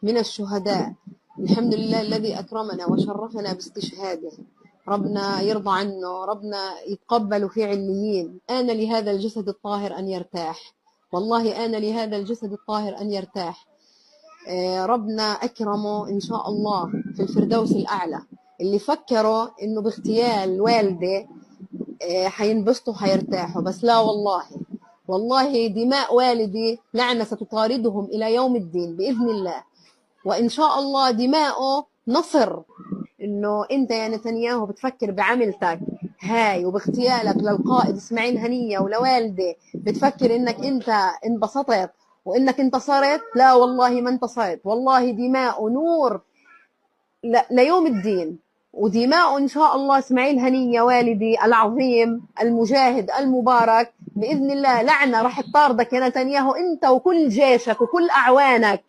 من الشهداء. الحمد لله الذي أكرمنا وشرفنا باستشهاده، ربنا يرضى عنه، ربنا يتقبل في عليين. آن لهذا الجسد الطاهر أن يرتاح، والله آن لهذا الجسد الطاهر أن يرتاح. ربنا أكرمه إن شاء الله في الفردوس الأعلى. اللي فكروا إنه باغتيال والده حينبسطوا حيرتاحوا، بس لا والله، والله دماء والدي لعنة ستطاردهم إلى يوم الدين بإذن الله. وإن شاء الله دماؤه نصر. إنه أنت يا نتنياهو بتفكر بعملتك هاي وباغتيالك للقائد إسماعيل هنية ولوالده، بتفكر إنك أنت انبسطت وإنك انتصرت. لا والله ما انتصرت، والله دماء نور ليوم الدين. ودماء إن شاء الله إسماعيل هنية والدي العظيم المجاهد المبارك بإذن الله لعنة راح تطاردك يا نتنياهو، أنت وكل جيشك وكل أعوانك.